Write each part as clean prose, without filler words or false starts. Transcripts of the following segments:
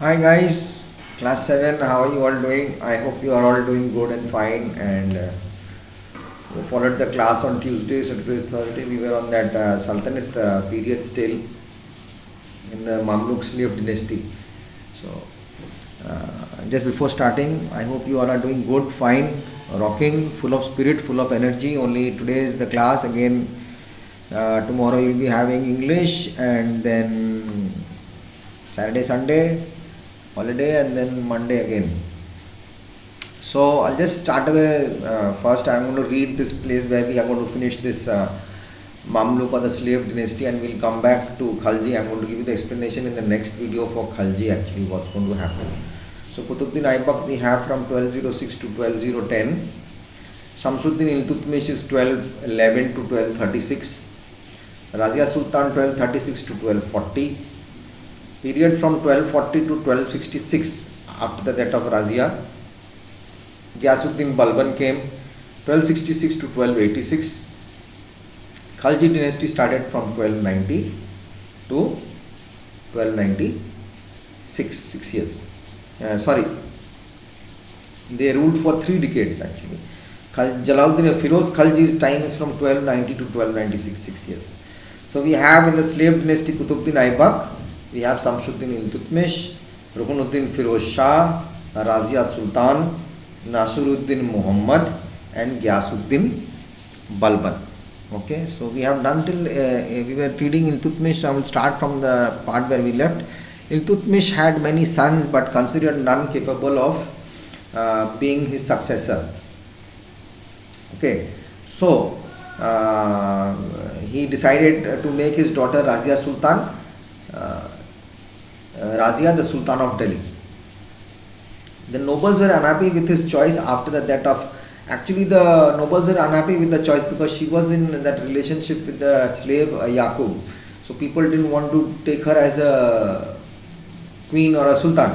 Hi guys, class 7, how are you all doing? I hope you are all doing good and fine and we followed the class on Tuesday, so today is Thursday. We were on that Sultanate period still in the Mamluk slave dynasty. So, just before starting, I hope you all are doing good, fine, rocking, full of spirit, full of energy. Only today is the class. Again, tomorrow you'll be having English and then Saturday, Sunday holiday and then Monday again. So I'll just start away. First, I'm going to read this place where we are going to finish this Mamluk or the slave dynasty, and we'll come back to Khalji. I'm going to give you the explanation in the next video for Khalji actually what's going to happen. So Qutbuddin Aibak we have from 1206 to 12010. Shamsuddin Iltutmish is 1211 to 1236. Razia Sultan 1236 to 1240. Period from 1240 to 1266 after the death of Razia. Ghiyasuddin Balban came 1266 to 1286. Khalji dynasty started from 1290 to 1296, 6 years. They ruled for 3 decades actually. Jalaluddin Firoz Khalji's time is from 1290 to 1296, 6 years. So we have in the slave dynasty Qutbuddin Aibak, we have Shamsuddin Iltutmish, Rukunuddin Firoz Shah, Razia Sultan, Nasiruddin Muhammad and Ghiyasuddin Balban. Okay, so we have done till we were reading Iltutmish. I will start from the part where we left. Iltutmish had many sons but considered none capable of being his successor. Okay, so he decided to make his daughter Razia Sultan, Razia the Sultan of Delhi. The nobles were unhappy with his choice after the death of. Actually, the nobles were unhappy with the choice because she was in that relationship with the slave Yaqub. So people didn't want to take her as a queen or a sultan.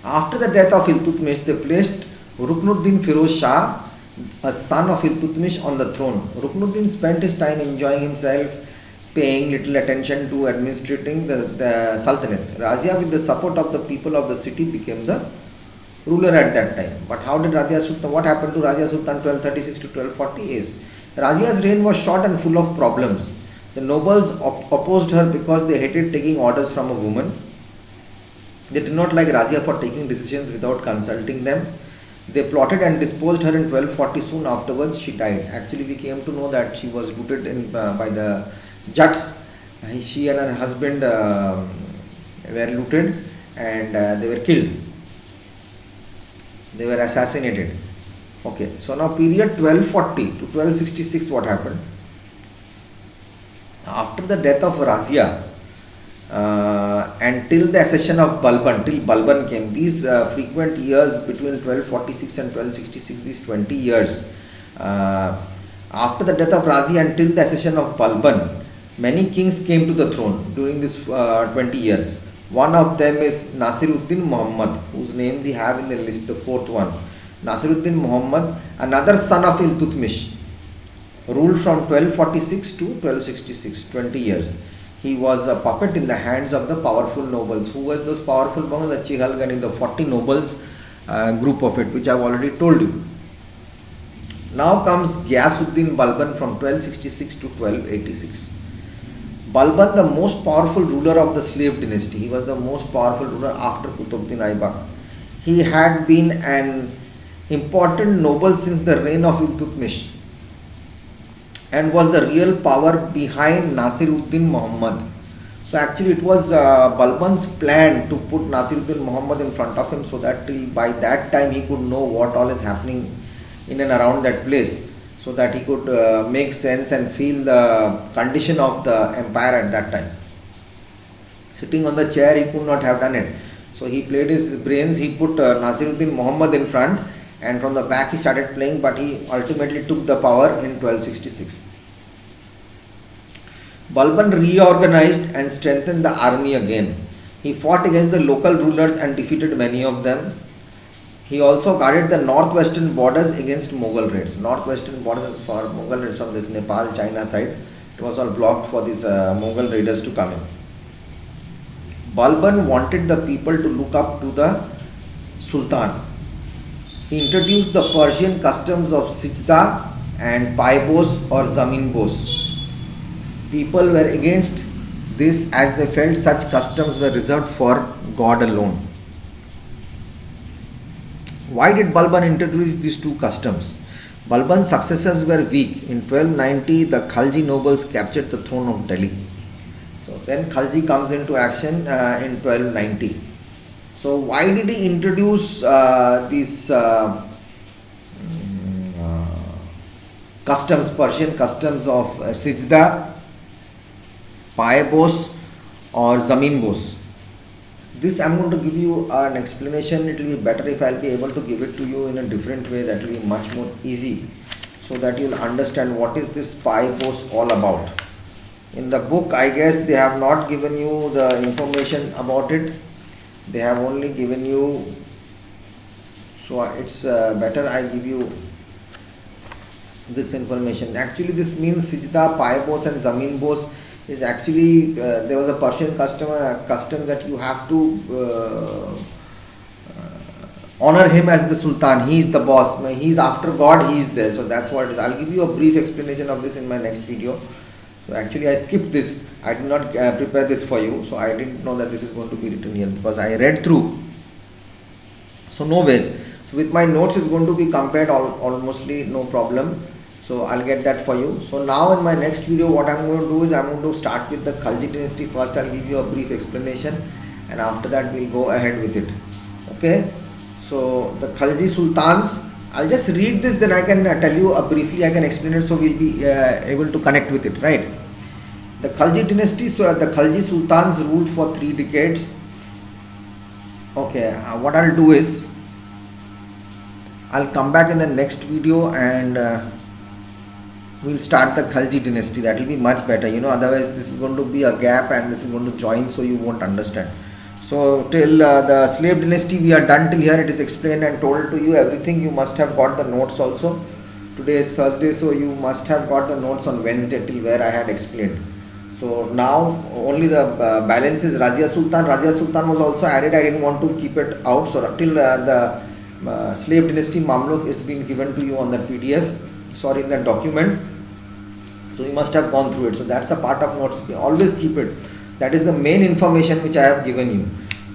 After the death of Iltutmish, they placed Ruknuddin Firoz Shah, a son of Iltutmish, on the throne. Ruknuddin spent his time enjoying himself, paying little attention to administrating the Sultanate. Razia, with the support of the people of the city, became the ruler at that time. But how did Razia Sultan, what happened to Razia Sultan 1236 to 1240 is, Razia's reign was short and full of problems. The nobles opposed her because they hated taking orders from a woman. They did not like Razia for taking decisions without consulting them. They plotted and disposed her in 1240. Soon afterwards, she died. Actually, we came to know that she was looted by the Jats. She and her husband were looted and they were killed. They were assassinated. Okay, so now period 1240 to 1266, what happened? After the death of Razia and till the accession of Balban, till Balban came, these frequent years between 1246 and 1266, these 20 years, after the death of Razia and till the accession of Balban, many kings came to the throne during this 20 years. One of them is Nasiruddin Muhammad, whose name we have in the list, the 4th one. Nasiruddin Muhammad, another son of Iltutmish, ruled from 1246 to 1266, 20 years. He was a puppet in the hands of the powerful nobles. Who was those powerful nobles? The Chihalgan, the 40 nobles group of it, which I have already told you. Now comes Ghiyasuddin Balban from 1266 to 1286. Balban, the most powerful ruler of the slave dynasty. He was the most powerful ruler after Qutbuddin Aibak. He had been an important noble since the reign of Iltutmish and was the real power behind Nasiruddin Muhammad. So actually it was Balban's plan to put Nasiruddin Muhammad in front of him so that till by that time he could know what all is happening in and around that place, so that he could make sense and feel the condition of the empire at that time. Sitting on the chair, he could not have done it. So he played his brains, he put Nasiruddin Muhammad in front, and from the back he started playing, but he ultimately took the power in 1266. Balban reorganized and strengthened the army again. He fought against the local rulers and defeated many of them. He also guarded the northwestern borders against Mughal raids. Northwestern borders for Mughal raids from this Nepal, China side. It was all blocked for these Mughal raiders to come in. Balban wanted the people to look up to the Sultan. He introduced the Persian customs of Sijda and Paibos or Zaminbos. People were against this as they felt such customs were reserved for God alone. Why did Balban introduce these two customs? Balban's successors were weak. In 1290, the Khalji nobles captured the throne of Delhi. So then Khalji comes into action in 1290. So why did he introduce these customs, Persian customs of Sijda, Paibos or Zaminbos? This I'm going to give you an explanation. It will be better if I'll be able to give it to you in a different way. That will be much more easy, so that you'll understand what is this Paibos all about. In the book, I guess they have not given you the information about it. They have only given you, so it's better I give you this information. Actually, this means Sijda, Paibos and Zaminbos is actually there was a Persian custom that you have to honor him as the Sultan. He is the boss. He is after God. He is there. So that's what it is. I'll give you a brief explanation of this in my next video. So actually I skipped this. I did not prepare this for you. So I didn't know that this is going to be written here because I read through. So no ways. So with my notes is going to be compared almostly no problem. So I'll get that for you. So now in my next video what I'm going to do is I'm going to start with the Khalji dynasty. First I'll give you a brief explanation and after that we'll go ahead with it. Okay. So the Khalji Sultans, I'll just read this, then I can tell you briefly, I can explain it so we'll be able to connect with it, right? The Khalji dynasty, so the Khalji Sultans ruled for 3 decades. Okay, what I'll do is, I'll come back in the next video and we'll start the Khalji dynasty. That will be much better, otherwise this is going to be a gap and this is going to join, so you won't understand. So till the slave dynasty we are done. Till here it is explained and told to you everything. You must have got the notes also. Today is Thursday, so you must have got the notes on Wednesday till where I had explained. So now only the balance is Razia Sultan. Razia Sultan was also added. I didn't want to keep it out. So till the slave dynasty Mamluk is being given to you on that PDF. Sorry, in that document. So you must have gone through it. So that's a part of notes. Always keep it. That is the main information which I have given you.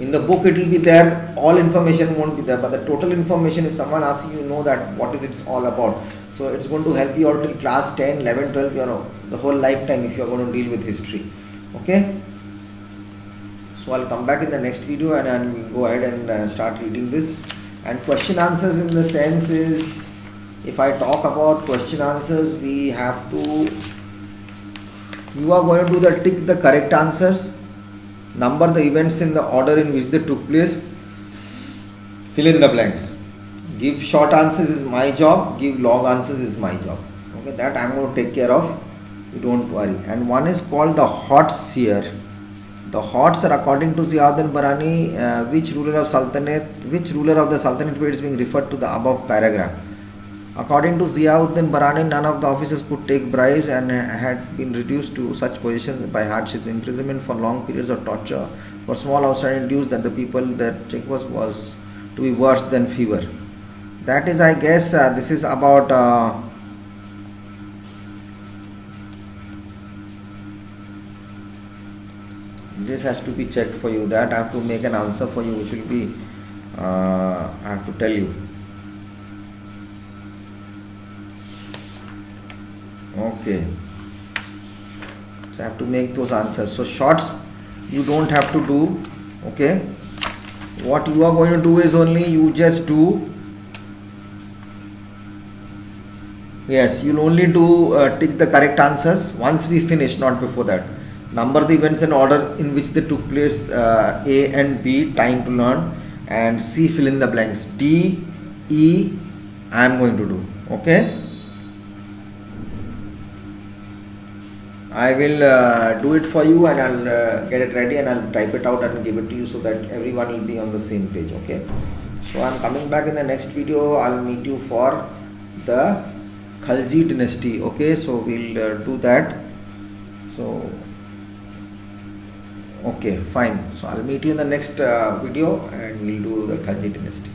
In the book it will be there, all information won't be there, but the total information, if someone asks you, know that what is it all about. So it's going to help you out till class 10, 11, 12, the whole lifetime if you are going to deal with history. Okay. So I'll come back in the next video and we'll go ahead and start reading this. And question answers in the sense is, if I talk about question answers, we have to, you are going to do the tick the correct answers, number the events in the order in which they took place, fill in the blanks. Give short answers is my job, give long answers is my job. Okay, that I am going to take care of, you don't worry. And one is called the Hots here. The Hots are according to Ziauddin Barani, which ruler of the Sultanate period is being referred to the above paragraph. According to Ziauddin Barani, none of the officers could take bribes and had been reduced to such positions by hardship, imprisonment for long periods of torture for small outstanding dues that the people that check was to be worse than fever. That is, I guess, this is about this has to be checked for you. That I have to make an answer for you, which will be I have to tell you. Okay, so I have to make those answers. So shorts you don't have to do. Okay, what you are going to do is only you just do, yes, you'll only do tick the correct answers once we finish, not before that. Number the events in order in which they took place, A and B, time to learn, and C, fill in the blanks. D, E, I am going to do. Okay, I will do it for you and I'll get it ready and I'll type it out and give it to you so that everyone will be on the same page. Okay, so I'm coming back in the next video. I'll meet you for the Khalji dynasty. Okay, so we'll do that. So Okay, fine. So I'll meet you in the next video and we'll do the Khalji dynasty.